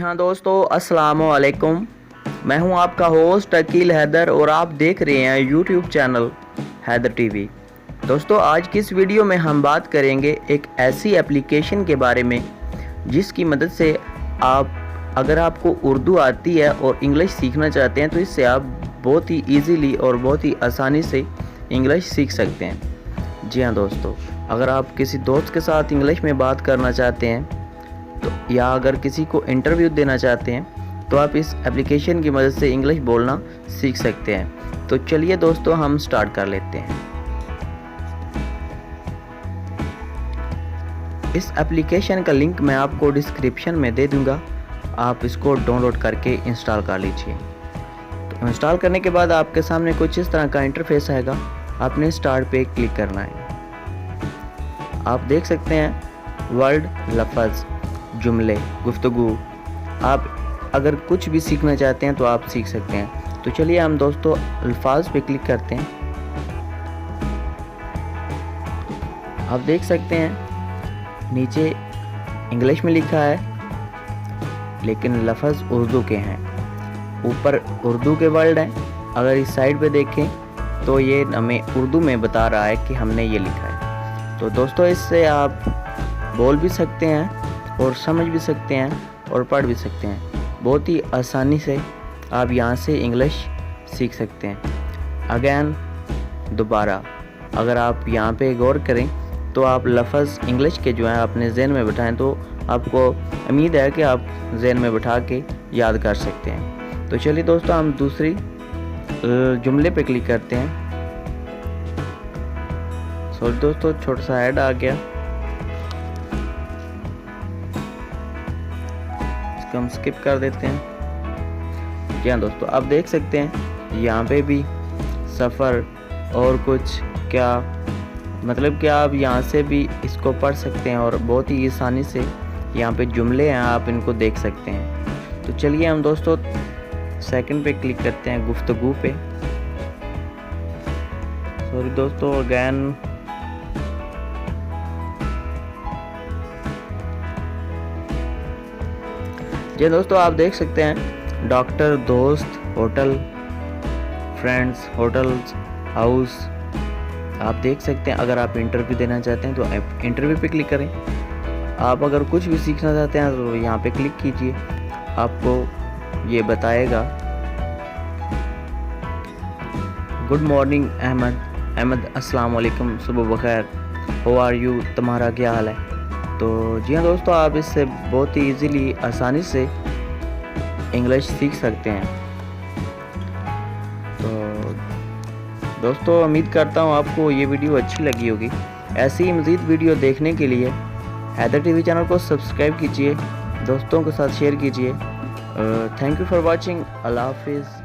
हाँ दोस्तों, अस्सलामु अलैकुम। मैं हूं आपका होस्ट अकील हैदर और आप देख रहे हैं यूट्यूब चैनल हैदर टीवी। दोस्तों, आज की इस वीडियो में हम बात करेंगे एक ऐसी एप्लीकेशन के बारे में जिसकी मदद से अगर आपको उर्दू आती है और इंग्लिश सीखना चाहते हैं तो इससे आप बहुत ही ईजीली और बहुत ही आसानी से इंग्लिश सीख सकते हैं। जी हाँ दोस्तों, अगर आप किसी दोस्त के साथ इंग्लिश में बात करना चाहते हैं तो या अगर किसी को इंटरव्यू देना चाहते हैं तो आप इस एप्लीकेशन की मदद से इंग्लिश बोलना सीख सकते हैं। तो चलिए दोस्तों, हम स्टार्ट कर लेते हैं। इस एप्लीकेशन का लिंक मैं आपको डिस्क्रिप्शन में दे दूंगा, आप इसको डाउनलोड करके इंस्टॉल कर लीजिए। तो इंस्टॉल करने के बाद आपके सामने कुछ इस तरह का इंटरफेस आएगा। आपने स्टार्ट पे क्लिक करना है। आप देख सकते हैं वर्ड, लफ्ज़, जुमले, गुफ्तगू। आप अगर कुछ भी सीखना चाहते हैं तो आप सीख सकते हैं। तो चलिए हम दोस्तों अल्फाज पे क्लिक करते हैं। आप देख सकते हैं नीचे इंग्लिश में लिखा है लेकिन लफ्ज़ उर्दू के हैं। ऊपर उर्दू के वर्ड हैं। अगर इस साइड पे देखें तो ये हमें उर्दू में बता रहा है कि हमने ये लिखा है। तो दोस्तों, इससे आप बोल भी सकते हैं और समझ भी सकते हैं और पढ़ भी सकते हैं। बहुत ही आसानी से आप यहाँ से इंग्लिश सीख सकते हैं। अगेन दोबारा अगर आप यहाँ पे गौर करें तो आप लफ्ज़ इंग्लिश के जो हैं अपने जहन में बिठाएं तो आपको उम्मीद है कि आप जहन में बिठा के याद कर सकते हैं। तो चलिए दोस्तों, हम दूसरी जुमले पे क्लिक करते हैं। सॉरी दोस्तों, छोटा सा ऐड आ गया, इसको हम स्किप कर देते हैं। क्या दोस्तों, आप देख सकते हैं यहाँ पे भी सफ़र और कुछ क्या मतलब कि आप यहाँ से भी इसको पढ़ सकते हैं और बहुत ही आसानी से यहाँ पे जुमले हैं, आप इनको देख सकते हैं। तो चलिए हम दोस्तों सेकंड पे क्लिक करते हैं, गुफ्तगू पे। सॉरी दोस्तों, अगैन जी दोस्तों, आप देख सकते हैं डॉक्टर, दोस्त, होटल, फ्रेंड्स, होटल्स, हाउस। आप देख सकते हैं अगर आप इंटरव्यू देना चाहते हैं तो इंटरव्यू पे क्लिक करें। आप अगर कुछ भी सीखना चाहते हैं तो यहाँ पे क्लिक कीजिए, आपको ये बताएगा। गुड मॉर्निंग अहमद, अस्सलाम वालेकुम, सुबह बखैर, हाउ आर यू, तुम्हारा क्या हाल है। तो जी हाँ दोस्तों, आप इससे बहुत ही इजीली आसानी से इंग्लिश सीख सकते हैं। तो दोस्तों, उम्मीद करता हूँ आपको ये वीडियो अच्छी लगी होगी। ऐसी ही मज़ीद वीडियो देखने के लिए हैदर टीवी चैनल को सब्सक्राइब कीजिए, दोस्तों के साथ शेयर कीजिए। Thank you for watching. अल्लाह हाफिज़।